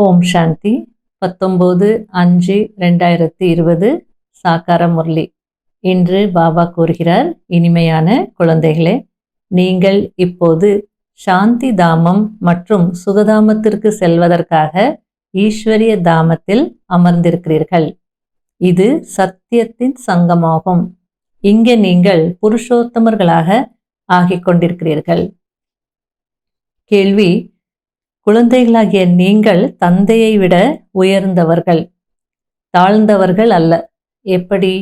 ஓம் சாந்தி 19/5/2020 சாக்கார முரளி. இன்று பாபா கூறுகிறார், இனிமையான குழந்தைகளே, நீங்கள் இப்போது சாந்தி தாமம் மற்றும் சுகதாமத்திற்கு செல்வதற்காக ஈஸ்வரிய தாமத்தில் அமர்ந்திருக்கிறீர்கள். இது சத்தியத்தின் சங்கமாகும். இங்கே நீங்கள் புருஷோத்தமர்களாக ஆகிக் கொண்டிருக்கிறீர்கள். கேள்வி: குழந்தைகளாகிய நீங்கள் தந்தையை விட உயர்ந்தவர்கள், தாழ்ந்தவர்கள் அல்ல. எப்படி?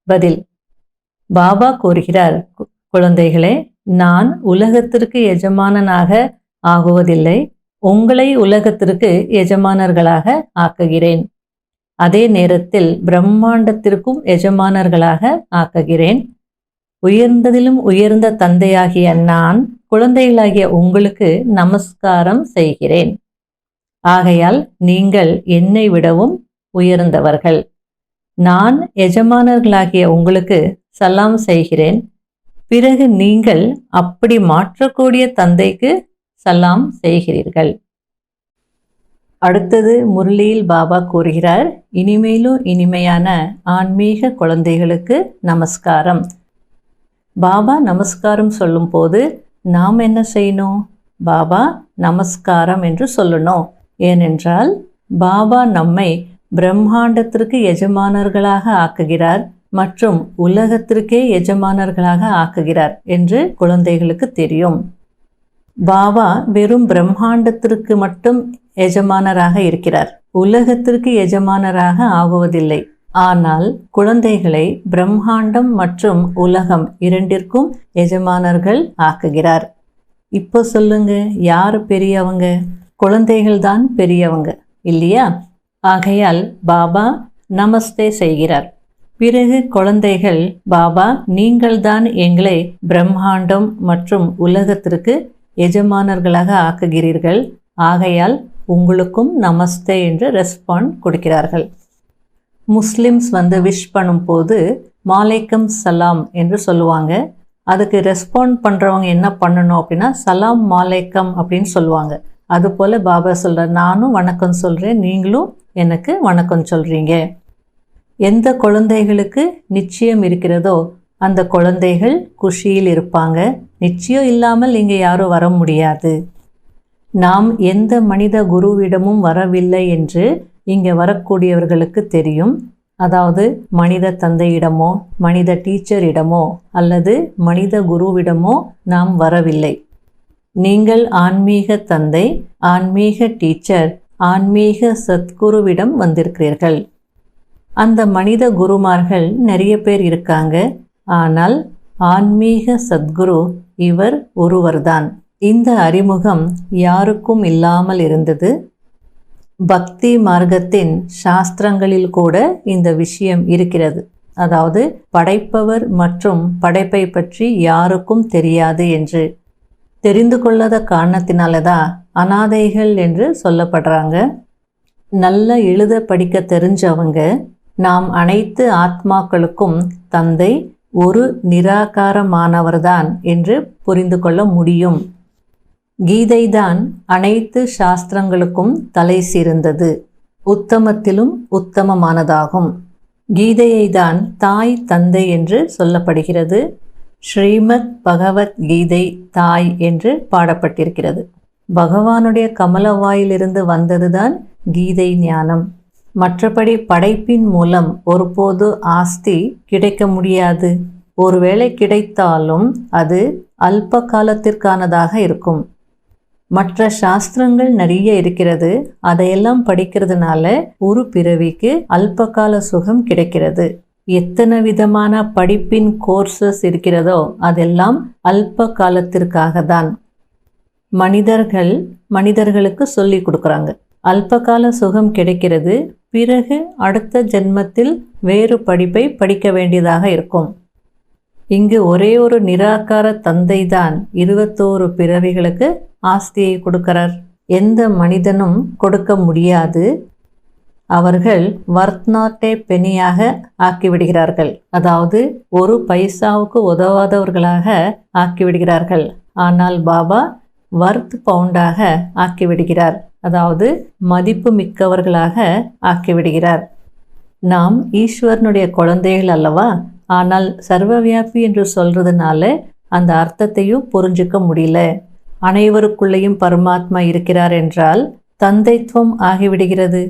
பதில்: பாபா கூறுகிறார், குழந்தைகளே, நான் உலகத்திற்கு எஜமானனாக ஆகுவதில்லை, உங்களை உலகத்திற்கு எஜமானர்களாக ஆக்குகிறேன். அதே நேரத்தில் பிரம்மாண்டத்திற்கும் எஜமானர்களாக ஆக்குகிறேன். உயர்ந்ததிலும் உயர்ந்த தந்தையாகிய நான் குழந்தைகளாகிய உங்களுக்கு நமஸ்காரம் செய்கிறேன். ஆகையால் நீங்கள் என்னை விடவும் உயர்ந்தவர்கள். நான் எஜமானர்களாகிய உங்களுக்கு சலாம் செய்கிறேன். பிறகு நீங்கள் அப்படி மாற்றக்கூடிய தந்தைக்கு சலாம் செய்கிறீர்கள். அடுத்தது முரளியில் பாபா கூறுகிறார், இனிமேலும் இனிமையான ஆன்மீக குழந்தைகளுக்கு நமஸ்காரம். பாபா நமஸ்காரம் சொல்லும் போது நாம் என்ன செய்யணும்? பாபா நமஸ்காரம் என்று சொல்லணும். ஏனென்றால் பாபா நம்மை பிரம்மாண்டத்திற்கு எஜமானர்களாக ஆக்குகிறார் மற்றும் உலகத்திற்கே எஜமானர்களாக ஆக்குகிறார் என்று குழந்தைகளுக்கு தெரியும். பாபா வெறும் பிரம்மாண்டத்திற்கு மட்டும் எஜமானராக இருக்கிறார், உலகத்திற்கு எஜமானராக ஆகுவதில்லை. ஆனால் குழந்தைகளை பிரம்மாண்டம் மற்றும் உலகம் இரண்டிற்கும் எஜமானர்கள் ஆக்குகிறார். இப்போ சொல்லுங்க, யார் பெரியவங்க? குழந்தைகள் தான் பெரியவங்க இல்லையா? ஆகையால் பாபா நமஸ்தே செய்கிறார். பிறகு குழந்தைகள், பாபா நீங்கள்தான் எங்களை பிரம்மாண்டம் மற்றும் உலகத்திற்கு எஜமானர்களாக ஆக்குகிறீர்கள், ஆகையால் உங்களுக்கும் நமஸ்தே என்று ரெஸ்பாண்ட் கொடுக்கிறார்கள். முஸ்லிம்ஸ் விஷ் பண்ணும்போது மாலைக்கம் சலாம் என்று சொல்லுவாங்க. அதுக்கு ரெஸ்பாண்ட் பண்ணுறவங்க என்ன பண்ணணும் அப்படின்னா சலாம் மாலைக்கம் அப்படின்னு சொல்லுவாங்க. அதுபோல் பாபா சொல்கிறார், நானும் வணக்கம் சொல்கிறேன், நீங்களும் எனக்கு வணக்கம் சொல்கிறீங்க. எந்த குழந்தைகளுக்கு நிச்சயம் இருக்கிறதோ அந்த குழந்தைகள் குஷியில் இருப்பாங்க. நிச்சயம் இல்லாமல் இங்கே யாரும் வர முடியாது. நாம் எந்த மனித குருவிடமும் வரவில்லை என்று இங்கே வரக்கூடியவர்களுக்கு தெரியும். அதாவது மனித தந்தையிடமோ மனித டீச்சரிடமோ அல்லது மனித குருவிடமோ நாம் வரவில்லை. நீங்கள் ஆன்மீக தந்தை, ஆன்மீக டீச்சர், ஆன்மீக சத்குருவிடம் வந்திருக்கிறீர்கள். அந்த மனித குருமார்கள் நிறைய பேர் இருக்காங்க. ஆனால் ஆன்மீக சத்குரு இவர் ஒருவர்தான். இந்த அறிமுகம் யாருக்கும் இல்லாமல் இருந்தது. பக்தி மார்க்கத்தின் சாஸ்திரங்களில் கூட இந்த விஷயம் இருக்கிறது. அதாவது படைப்பவர் மற்றும் படைப்பை பற்றி யாருக்கும் தெரியாது என்று. தெரிந்து கொள்ளாத காரணத்தினால தான் அனாதைகள் என்று சொல்லப்படுறாங்க. நல்ல எழுத படிக்க தெரிஞ்சவங்க நாம் அனைத்து ஆத்மாக்களுக்கும் தந்தை ஒரு நிராகாரமானவர்தான் என்று புரிந்து கொள்ள முடியும். கீதைதான் அனைத்து சாஸ்திரங்களுக்கும் தலை சிறந்தது, உத்தமத்திலும் உத்தமமானதாகும். கீதையை தான் தாய் தந்தை என்று சொல்லப்படுகிறது. ஸ்ரீமத் பகவத் கீதை தாய் என்று பாடப்பட்டிருக்கிறது. பகவானுடைய கமலவாயிலிருந்து வந்ததுதான் கீதை ஞானம். மற்றபடி படைப்பின் மூலம் ஒருபோது ஆஸ்தி கிடைக்க முடியாது. ஒருவேளை கிடைத்தாலும் அது அல்ப காலத்திற்கானதாக இருக்கும். மற்ற சாஸ்திரங்கள் நிறைய இருக்கிறது. அதையெல்லாம் படிக்கிறதுனால ஒரு பிறவிக்கு அல்பகால சுகம் கிடைக்கிறது. எத்தனை விதமான படிப்பின் கோர்சஸ் இருக்கிறதோ அதெல்லாம் அல்ப காலத்திற்காக தான். மனிதர்களுக்கு சொல்லி கொடுக்குறாங்க. அல்பகால சுகம் கிடைக்கிறது. பிறகு அடுத்த ஜென்மத்தில் வேறு படிப்பை படிக்க வேண்டியதாக இருக்கும். இங்கு ஒரே ஒரு நிராகார தந்தை தான் 21 பிறவிகளுக்கு ஆஸ்தியை கொடுக்கிறார். எந்த மனிதனும் கொடுக்க முடியாது. அவர்கள் வர்த்நாட்டே பெனியாக ஆக்கிவிடுகிறார்கள். அதாவது ஒரு பைசாவுக்கு உதவாதவர்களாக ஆக்கிவிடுகிறார்கள். ஆனால் பாபா வர்த் பவுண்டாக ஆக்கிவிடுகிறார். அதாவது மதிப்பு மிக்கவர்களாக ஆக்கிவிடுகிறார். நாம் ஈஸ்வரனுடைய குழந்தைகள் அல்லவா? ஆனால் சர்வவியாபி என்று சொல்றதுனால அந்த அர்த்தத்தையும் புரிஞ்சுக்க முடியல. அனைவருக்குள்ளேயும் பரமாத்மா இருக்கிறார் என்றால் தந்தைத்துவம் ஆகிவிடுகிறது.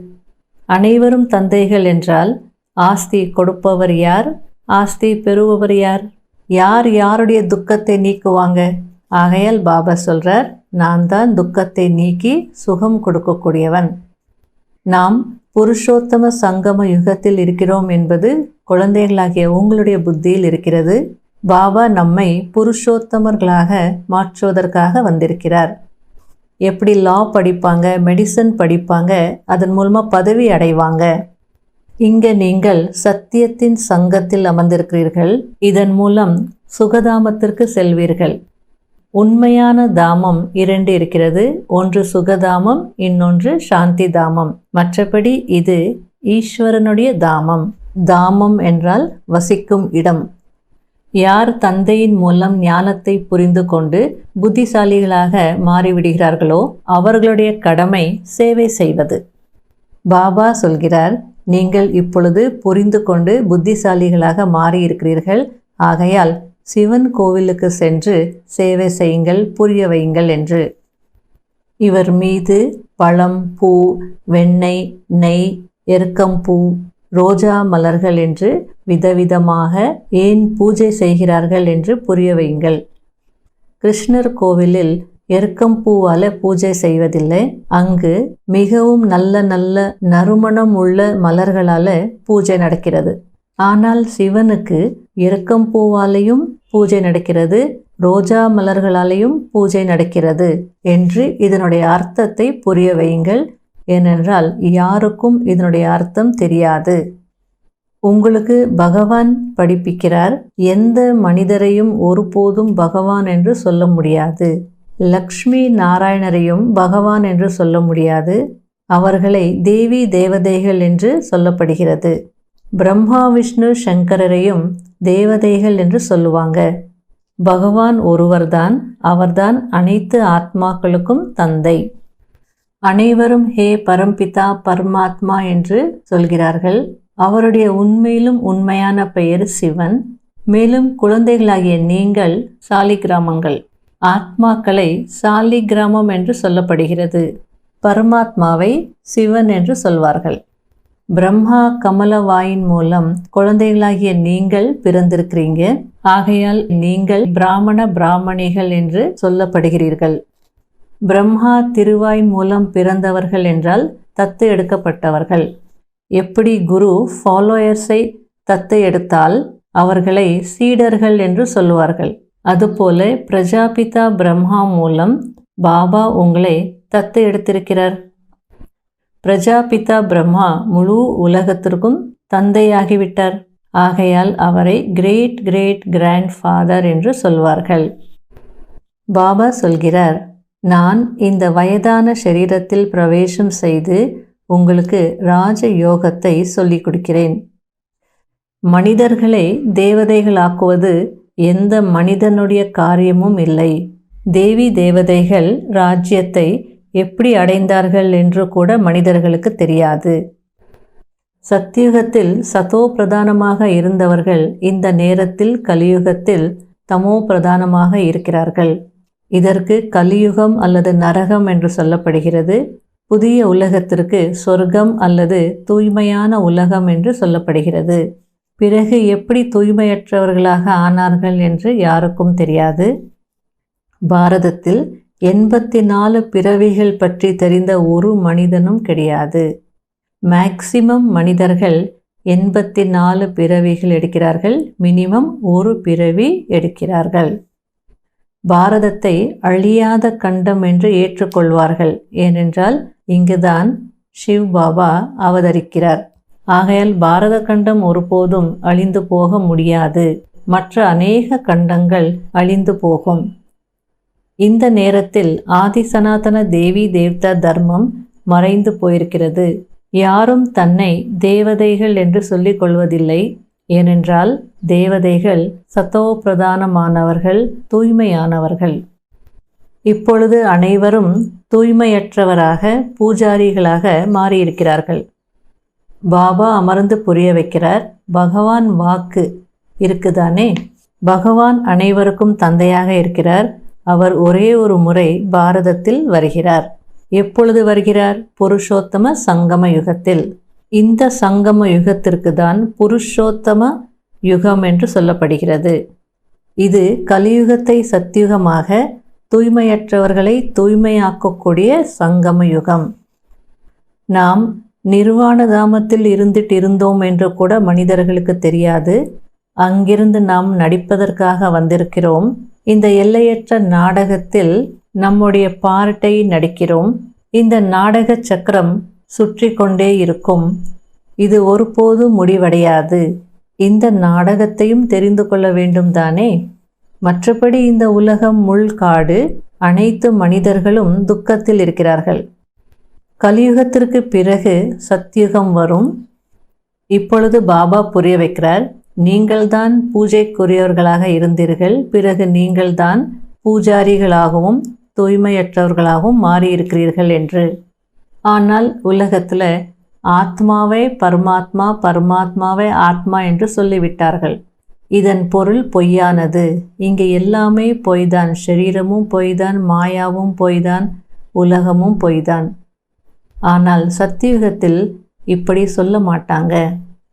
அனைவரும் தந்தைகள் என்றால் ஆஸ்தி கொடுப்பவர் யார்? ஆஸ்தி பெறுபவர் யார்? யார் யாருடைய துக்கத்தை நீக்குவாங்க? ஆகையால் பாபா சொல்றார், நான் தான் துக்கத்தை நீக்கி சுகம் கொடுக்கக்கூடியவன். நாம் புருஷோத்தம சங்கம யுகத்தில் இருக்கிறோம் என்பது குழந்தைகளாகிய உங்களுடைய புத்தியில் இருக்கிறது. பாபா நம்மை புருஷோத்தமர்களாக மாற்றுவதற்காக வந்திருக்கிறார். எப்படி லா படிப்பாங்க, மெடிசன் படிப்பாங்க, அதன் மூலமாக பதவி அடைவாங்க. இங்கே நீங்கள் சத்தியத்தின் சங்கத்தில் அமர்ந்திருக்கிறீர்கள். இதன் மூலம் சுகதாமத்திற்கு செல்வீர்கள். உண்மையான தாமம் 2 இருக்கிறது. ஒன்று சுகதாமம், இன்னொன்று சாந்தி தாமம். மற்றபடி இது ஈஸ்வரனுடைய தாமம். தாமம் என்றால் வசிக்கும் இடம். யார் தந்தையின் மூலம் ஞானத்தை புரிந்து கொண்டு புத்திசாலிகளாக மாறிவிடுகிறார்களோ அவர்களுடைய கடமை சேவை செய்வது. பாபா சொல்கிறார், நீங்கள் இப்பொழுது புரிந்து கொண்டு புத்திசாலிகளாக மாறியிருக்கிறீர்கள். ஆகையால் சிவன் கோவிலுக்கு சென்று சேவை செய்யுங்கள், புரிய வையுங்கள் என்று. இவர் மீது பழம், பூ, வெண்ணெய், நெய், எருக்கம்பூ, ரோஜா மலர்கள் என்று விதவிதமாக ஏன் பூஜை செய்கிறார்கள் என்று புரிய வையுங்கள். கிருஷ்ணர் கோவிலில் எருக்கம்பூவால் பூஜை செய்வதில்லை. அங்கு மிகவும் நல்ல நல்ல நறுமணம் உள்ள மலர்களால் பூஜை நடக்கிறது. ஆனால் சிவனுக்கு எருக்கம்பூவாலையும் பூஜை நடக்கிறது, ரோஜா மலர்களாலேயும் பூஜை நடக்கிறது என்று இதனுடைய அர்த்தத்தை புரிய வையுங்கள். ஏனென்றால் யாருக்கும் இதனுடைய அர்த்தம் தெரியாது. உங்களுக்கு பகவான் படிப்பிக்கிறார். எந்த மனிதரையும் ஒருபோதும் பகவான் என்று சொல்ல முடியாது. லக்ஷ்மி நாராயணரையும் பகவான் என்று சொல்ல முடியாது. அவர்களை தேவி தேவதைகள் என்று சொல்லப்படுகிறது. பிரம்மா விஷ்ணு சங்கரரையும் தேவதைகள் என்று சொல்லுவாங்க. பகவான் ஒருவர்தான். அவர்தான் அனைத்து ஆத்மாக்களுக்கும் தந்தை. அனைவரும் ஹே பரம்பிதா பரமாத்மா என்று சொல்கிறார்கள். அவருடைய உண்மையிலும் உண்மையான பெயர் சிவன். மேலும் குழந்தைகளாகிய நீங்கள் சாலிகிராமங்கள். ஆத்மாக்களை சாலிகிராமம் என்று சொல்லப்படுகிறது. பரமாத்மாவை சிவன் என்று சொல்வார்கள். பிரம்மா கமலவாயின் மூலம் குழந்தைகளாகிய நீங்கள் பிறந்திருக்கிறீங்க. ஆகையால் நீங்கள் பிராமண பிராமணிகள் என்று சொல்லப்படுகிறீர்கள். பிரம்மா திருவாய் மூலம் பிறந்தவர்கள் என்றால் தத்து எடுக்கப்பட்டவர்கள். எப்படி குரு ஃபாலோயர்ஸை தத்து எடுத்தால் அவர்களை சீடர்கள் என்று சொல்லுவார்கள், அதுபோல பிரஜாபிதா பிரம்மா மூலம் பாபா உங்களை தத்து எடுத்திருக்கிறார். பிரஜாபிதா பிரம்மா முழு உலகத்திற்கும் தந்தையாகிவிட்டார். ஆகையால் அவரை கிரேட் கிரேட் கிராண்ட் ஃபாதர் என்று சொல்வார்கள். பாபா சொல்கிறார், நான் இந்த வயதான சரீரத்தில் பிரவேசம் செய்து உங்களுக்கு ராஜ யோகத்தை சொல்லிக் கொடுக்கிறேன். மனிதர்களை தேவதைகளாக்குவது எந்த மனிதனுடைய காரியமும் இல்லை. தேவி தேவதைகள் ராஜ்யத்தை எப்படி அடைந்தார்கள் என்று கூட மனிதர்களுக்கு தெரியாது. சத்தியுகத்தில் சதோ பிரதானமாக இருந்தவர்கள் இந்த நேரத்தில் கலியுகத்தில் தமோ பிரதானமாக இருக்கிறார்கள். இதற்கு கலியுகம் அல்லது நரகம் என்று சொல்லப்படுகிறது. புதிய உலகத்திற்கு சொர்க்கம் அல்லது தூய்மையான உலகம் என்று சொல்லப்படுகிறது. பிறகு எப்படி தூய்மையற்றவர்களாக ஆனார்கள் என்று யாருக்கும் தெரியாது. பாரதத்தில் 84 பிறவிகள் பற்றி தெரிந்த ஒரு மனிதனும் கிடையாது. மேக்சிமம் மனிதர்கள் 84 பிறவிகள் எடுக்கிறார்கள். மினிமம் ஒரு பிறவி எடுக்கிறார்கள். பாரதத்தை அழியாத கண்டம் என்று ஏற்றுக்கொள்வார்கள். ஏனென்றால் இங்குதான் சிவ் பாபா அவதரிக்கிறார். ஆகையால் பாரத கண்டம் ஒருபோதும் அழிந்து போக முடியாது. மற்ற அநேக கண்டங்கள் அழிந்து போகும். இந்த நேரத்தில் ஆதி சனாதன தேவி தேவதா தர்மம் மறைந்து போயிருக்கிறது. யாரும் தன்னை தேவதைகள் என்று சொல்லிக் கொள்வதில்லை. ஏனென்றால் தேவதைகள் சத்தோ பிரதானமானவர்கள், தூய்மையானவர்கள். இப்பொழுது அனைவரும் தூய்மையற்றவராக பூஜாரிகளாக மாறியிருக்கிறார்கள். பாபா அமர்ந்து புரிய வைக்கிறார். பகவான் வாக்கு இருக்குதானே, பகவான் அனைவருக்கும் தந்தையாக இருக்கிறார். அவர் ஒரே ஒரு முறை பாரதத்தில் வருகிறார். எப்பொழுது வருகிறார்? புருஷோத்தம சங்கம யுகத்தில். இந்த சங்கம யுகத்திற்கு தான் புருஷோத்தம யுகம் என்று சொல்லப்படுகிறது. இது கலியுகத்தை சத்தியுகமாக, தூய்மையற்றவர்களை தூய்மையாக்கக்கூடிய சங்கம யுகம். நாம் நிர்வாண தாமத்தில் இருந்துட்டு இருந்தோம் என்று கூட மனிதர்களுக்கு தெரியாது. அங்கிருந்து நாம் நடிப்பதற்காக வந்திருக்கிறோம். இந்த எல்லையற்ற நாடகத்தில் நம்முடைய பார்ட்டை நடிக்கிறோம். இந்த நாடக சக்கரம் சுற்றி கொண்டே இருக்கும். இது ஒருபோதும் முடிவடையாது. இந்த நாடகத்தையும் தெரிந்து கொள்ள வேண்டும் தானே. மற்றபடி இந்த உலகம் முள்காடு. அனைத்து மனிதர்களும் துக்கத்தில் இருக்கிறார்கள். கலியுகத்திற்கு பிறகு சத்தியுகம் வரும். இப்பொழுது பாபா புரிய வைக்கிறார். நீங்கள்தான் பூஜைக்குரியவர்களாக இருந்தீர்கள், பிறகு நீங்கள்தான் பூஜாரிகளாகவும் தூய்மையற்றவர்களாகவும் மாறியிருக்கிறீர்கள் என்று. ஆனால் உலகத்தில் ஆத்மாவே பரமாத்மா, பரமாத்மாவே ஆத்மா என்று சொல்லிவிட்டார்கள். இதன் பொருள் பொய்யானது. இங்கே எல்லாமே பொய்தான். சரீரமும் பொய்தான், மாயாவும் பொய்தான், உலகமும் பொய்தான். ஆனால் சத்தியுகத்தில் இப்படி சொல்ல மாட்டாங்க.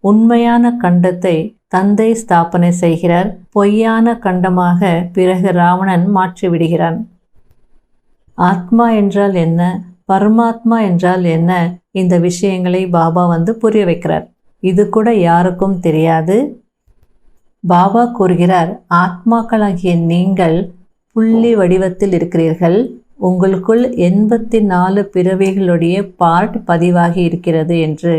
உண்மையான கண்டத்தை தந்தை ஸ்தாபனை செய்கிறார். பொய்யான கண்டமாக பிறகு ராவணன் மாற்றிவிடுகிறான். ஆத்மா என்றால் என்ன, பரமாத்மா என்றால் என்ன, இந்த விஷயங்களை பாபா புரிய வைக்கிறார். இது கூட யாருக்கும் தெரியாது. பாபா கூறுகிறார், ஆத்மாக்களாகிய நீங்கள் புள்ளி வடிவத்தில் இருக்கிறீர்கள். உங்களுக்குள் 84 பிறவிகளுடைய பார்ட் பதிவாகி இருக்கிறது என்று.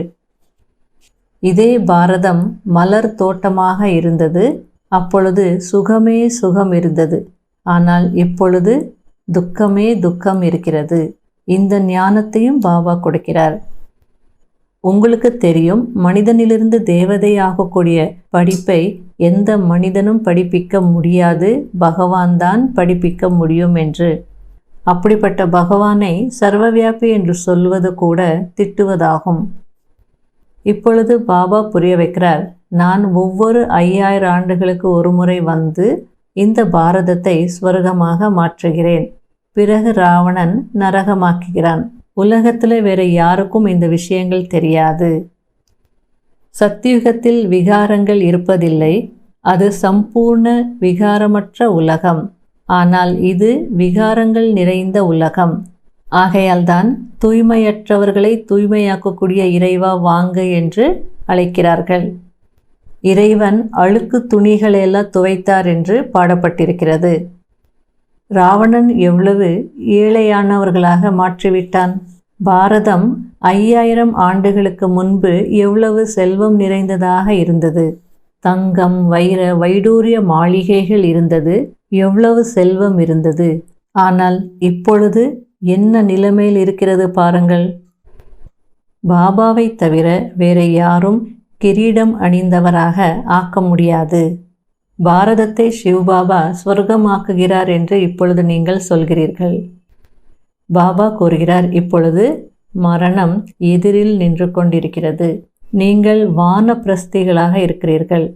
இதே பாரதம் மலர் தோட்டமாக இருந்தது. அப்பொழுது சுகமே சுகம் இருந்தது. ஆனால் இப்பொழுது துக்கமே துக்கம் இருக்கிறது. இந்த ஞானத்தையும் பாபா கொடுக்கிறார். உங்களுக்கு தெரியும், மனிதனிலிருந்து தேவதையாகக்கூடிய படிப்பை எந்த மனிதனும் படிப்பிக்க முடியாது, பகவான் தான் படிப்பிக்க முடியும் என்று. அப்படிப்பட்ட பகவானை சர்வவியாபி என்று சொல்வது கூட திட்டுவதாகும். இப்பொழுது பாபா புரிய வைக்கிறார், நான் ஒவ்வொரு 5000 ஆண்டுகளுக்கு ஒரு முறை இந்த பாரதத்தை ஸ்வர்கமாக மாற்றுகிறேன். பிறகு ராவணன் நரகமாக்குகிறான். உலகத்தில் வேற யாருக்கும் இந்த விஷயங்கள் தெரியாது. சத்தியுகத்தில் விகாரங்கள் இருப்பதில்லை. அது சம்பூர்ண விகாரமற்ற உலகம். ஆனால் இது விகாரங்கள் நிறைந்த உலகம். ஆகையால்தான் தூய்மையற்றவர்களை தூய்மையாக்கக்கூடிய இறைவா வாங்க என்று அழைக்கிறார்கள். இறைவன் அழுக்கு துணிகளெல்லாம் துவைத்தார் என்று பாடப்பட்டிருக்கிறது. ராவணன் எவ்வளவு ஏழையானவர்களாக மாற்றிவிட்டான். பாரதம் 5000 ஆண்டுகளுக்கு முன்பு எவ்வளவு செல்வம் நிறைந்ததாக இருந்தது. தங்கம், வைர, வைடூரிய மாளிகைகள் இருந்தது. எவ்வளவு செல்வம் இருந்தது. ஆனால் இப்பொழுது என்ன நிலைமையில் இருக்கிறது பாருங்கள். பாபாவை தவிர வேற யாரும் கிரீடம் அணிந்தவராக ஆக்க முடியாது. பாரதத்தை சிவபாபா ஸ்வர்கமாக்குகிறார் என்று இப்பொழுது நீங்கள் சொல்கிறீர்கள். பாபா கூறுகிறார், இப்பொழுது மரணம் எதிரில் நின்று கொண்டிருக்கிறது. நீங்கள் வானப்பிரஸ்திகளாக இருக்கிறீர்கள்.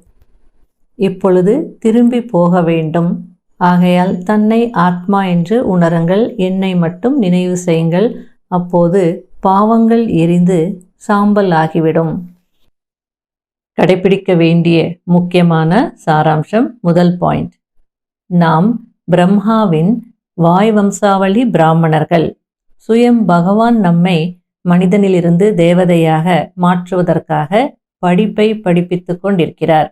இப்பொழுது திரும்பி போக வேண்டும். ஆகையால் தன்னை ஆத்மா என்று உணருங்கள். என்னை மட்டும் நினைவு செய்யுங்கள். அப்போது பாவங்கள் எரிந்து சாம்பல் ஆகிவிடும். கடைபிடிக்க வேண்டிய முக்கியமான சாராம்சம். முதல் பாயிண்ட், நாம் பிரம்மாவின் வாய் வம்சாவளி பிராமணர்கள். சுயம் பகவான் நம்மை மனிதனிலிருந்து தேவதையாக மாற்றுவதற்காக படிப்பை படிப்பித்து கொண்டிருக்கிறார்.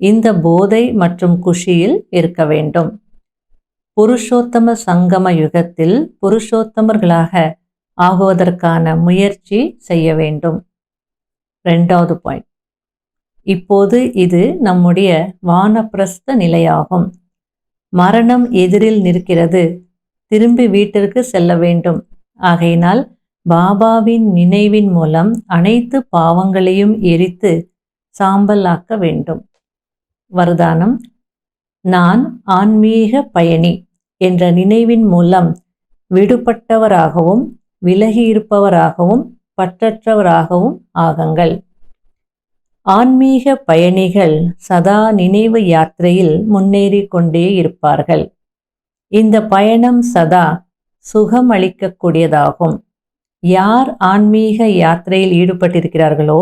இந்த போதை மற்றும் குஷியில் இருக்க வேண்டும். புருஷோத்தம சங்கம யுகத்தில் புருஷோத்தமர்களாக ஆகுவதற்கான முயற்சி செய்ய வேண்டும். 2வது பாயிண்ட், இப்போது இது நம்முடைய வானப்பிரஸ்த நிலையாகும். மரணம் எதிரில் நிற்கிறது. திரும்பி வீட்டிற்கு செல்ல வேண்டும். ஆகையினால் பாபாவின் நினைவின் மூலம் அனைத்து பாவங்களையும் எரித்து சாம்பலாக்க வேண்டும். வரதானம், நான் ஆன்மீக பயணி. என்ற நினைவின் மூலம் விடுபட்டவராகவும் விலகியிருப்பவராகவும் பற்றற்றவராகவும் ஆகுங்கள். ஆன்மீக பயணிகள் சதா நினைவு யாத்திரையில் முன்னேறி கொண்டே இருப்பார்கள். இந்த பயணம் சதா சுகம் அளிக்கக்கூடியதாகும். யார் ஆன்மீக யாத்திரையில் ஈடுபட்டிருக்கிறார்களோ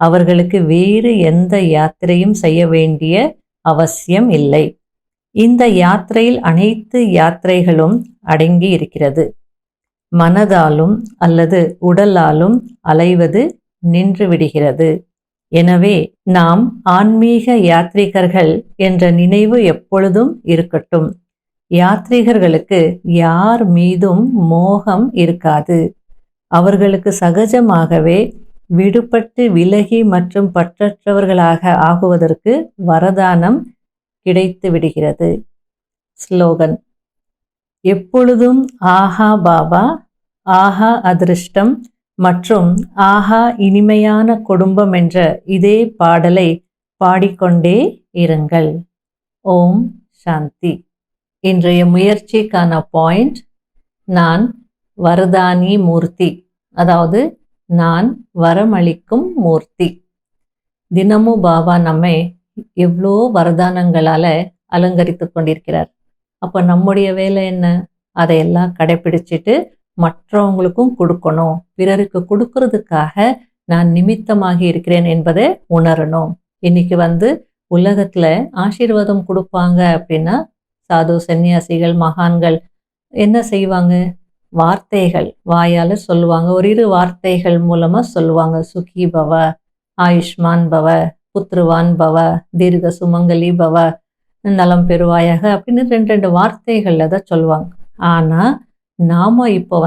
அவர்களுக்கு வேறு எந்த யாத்திரையும் செய்ய வேண்டிய அவசியம் இல்லை. இந்த யாத்திரையில் அனைத்து யாத்திரைகளும் அடங்கி இருக்கிறது. மனதாலும் அல்லது உடலாலும் அலைவது நின்று விடுகிறது. எனவே நாம் ஆன்மீக யாத்ரீகர்கள் என்ற நினைவு எப்பொழுதும் இருக்கட்டும். யாத்ரீகர்களுக்கு யார் மீதும் மோகம் இருக்காது. அவர்களுக்கு சகஜமாகவே விடுபட்டு விலகி மற்றும் பற்றற்றவர்களாக ஆகுவதற்கு வரதானம் கிடைத்து விடுகிறது. ஸ்லோகன்: எப்பொழுதும் ஆஹா பாபா, ஆஹா அதிருஷ்டம் மற்றும் ஆஹா இனிமையான குடும்பம் என்ற இதே பாடலை பாடிக்கொண்டே இருங்கள். ஓம் சாந்தி. இன்றைய முயற்சிக்கான பாயிண்ட்: நான் வரதானி மூர்த்தி, அதாவது நான் வரமளிக்கும் மூர்த்தி. தினமும் பாபா நம்மை எவ்வளோ வரதானங்களால் அலங்கரித்து கொண்டிருக்கிறார். அப்போ நம்முடைய வேலை என்ன? அதையெல்லாம் கடைப்பிடிச்சிட்டு மற்றவங்களுக்கும் கொடுக்கணும். பிறருக்கு கொடுக்கறதுக்காக நான் நிமித்தமாகி இருக்கிறேன் என்பதை உணரணும். இன்னைக்கு உலகத்தில் ஆசீர்வாதம் கொடுப்பாங்க அப்படின்னா சாது சன்னியாசிகள் மகான்கள் என்ன செய்வாங்க? வார்த்தைகள் வாயால் சொல்லுவாங்க. ஒரு இரு வார்த்தைகள் மூலமாக சொல்லுவாங்க. சுகி பவ, ஆயுஷ்மான் பவ, புத்ருவான் பவ, தீர்க்க சுமங்கலி பவ, நலம் பெறுவாயாக அப்படின்னு ரெண்டு வார்த்தைகளில் தான் சொல்லுவாங்க. ஆனால் நாம் இப்போ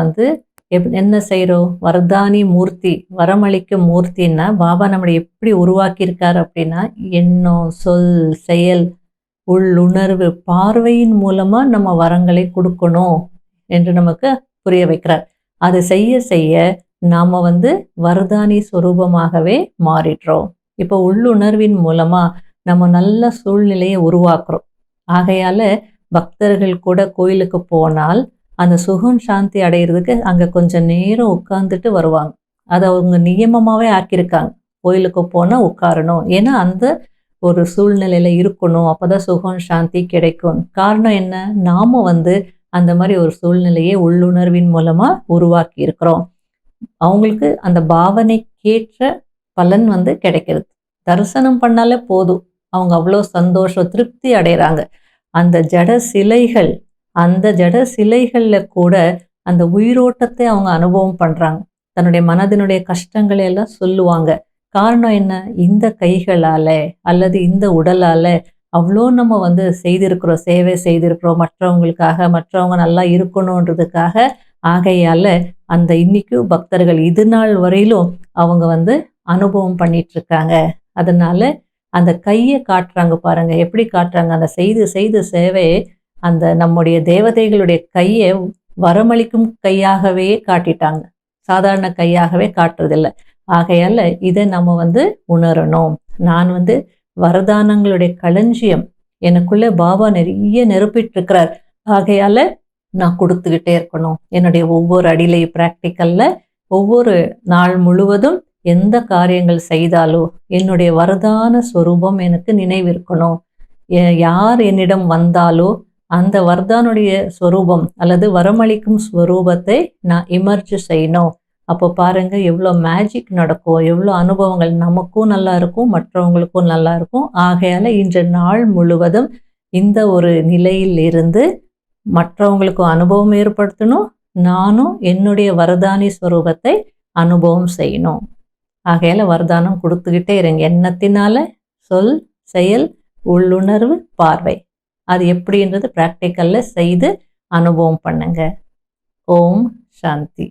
என்ன செய்கிறோம்? வரதானி மூர்த்தி, வரமளிக்கும் மூர்த்தின்னா பாபா நம்மளை எப்படி உருவாக்கியிருக்கார் அப்படின்னா எண்ணம், சொல், செயல், உள்ளுணர்வு, பார்வையின் மூலமாக நம்ம வரங்களை கொடுக்கணும் என்று நமக்கு புரிய வைக்கிறார். அது செய்ய செய்ய நாம் வரதானி ஸ்வரூபமாகவே மாறிடுறோம். இப்போ உள்ளுணர்வின் மூலமாக நம்ம நல்ல சூழ்நிலையை உருவாக்குறோம். ஆகையால் பக்தர்கள் கூட கோயிலுக்கு போனால் அந்த சுகம் சாந்தி அடைகிறதுக்கு அங்கே கொஞ்சம் நேரம் உட்காந்துட்டு வருவாங்க. அதை அவங்க நியமமாகவே ஆக்கியிருக்காங்க. கோயிலுக்கு போனால் உட்காரணும், ஏன்னா அந்த ஒரு சூழ்நிலையில் இருக்கணும். அப்போ தான் சுகம் சாந்தி கிடைக்கும். காரணம் என்ன? நாம் அந்த மாதிரி ஒரு சூழ்நிலையை உள்ளுணர்வின் மூலமாக உருவாக்கி இருக்கிறோம். அவங்களுக்கு அந்த பாவனைக்கேற்ற பலன் கிடைக்கிறது. தரிசனம் பண்ணாலே போதும், அவங்க அவ்வளோ சந்தோஷம், திருப்தி அடைகிறாங்க. அந்த ஜட சிலைகள், அந்த ஜட சிலைகளில் கூட அந்த உயிரோட்டத்தை அவங்க அனுபவம் பண்ணுறாங்க. தன்னுடைய மனதினுடைய கஷ்டங்களை எல்லாம் சொல்லுவாங்க. காரணம் என்ன? இந்த கைகளால் அல்லது இந்த உடலால் அவ்வளோ நம்ம செய்திருக்கிறோம், சேவை செய்திருக்கிறோம் மற்றவங்களுக்காக, மற்றவங்க நல்லா இருக்கணுன்றதுக்காக. ஆகையால் அந்த இன்னைக்கும் பக்தர்கள் இது நாள் வரையிலும் அவங்க அனுபவம் பண்ணிகிட்ருக்காங்க. அதனால் அந்த கையை காட்டுறாங்க பாருங்க, எப்படி காட்டுறாங்க? அந்த செய்து சேவையை அந்த நம்முடைய தேவதைகளுடைய கையை வரமளிக்கும் கையாகவே காட்டிட்டாங்க. சாதாரண கையாகவே காட்டுறதில்லை. ஆகையால் இதை நம்ம உணரணும். நான் வரதானங்களுடைய களஞ்சியம், எனக்குள்ளே பாபா நிறைய நிரப்பிட்டுருக்கிறார். ஆகையால் நான் கொடுத்துக்கிட்டே இருக்கணும். என்னுடைய ஒவ்வொரு அடிலை ப்ராக்டிக்கலில் ஒவ்வொரு நாள் முழுவதும் எந்த காரியங்கள் செய்தாலோ என்னுடைய வரதான ஸ்வரூபம் எனக்கு நினைவிருக்கணும். யார் என்னிடம் வந்தாலோ அந்த வரதானுடைய ஸ்வரூபம் அல்லது வரமளிக்கும் ஸ்வரூபத்தை நான் இமர்ஜ் செய்யணும். அப்போ பாருங்கள் எவ்வளோ மேஜிக் நடக்கும், எவ்வளோ அனுபவங்கள் நமக்கும் நல்லா இருக்கும், மற்றவங்களுக்கும் நல்லா இருக்கும். ஆகையால் இன்று நாள் முழுவதும் இந்த ஒரு நிலையில் இருந்து மற்றவங்களுக்கும் அனுபவம் ஏற்படுத்தணும், நானும் என்னுடைய வரதானி ஸ்வரூபத்தை அனுபவம் செய்யணும். ஆகையால் வரதானம் கொடுத்துக்கிட்டே இருங்க. எண்ணத்தினால சொல், செயல், உள்ளுணர்வு, பார்வை, அது எப்படின்றது ப்ராக்டிக்கலில் செய்து அனுபவம் பண்ணுங்க. ஓம் சாந்தி.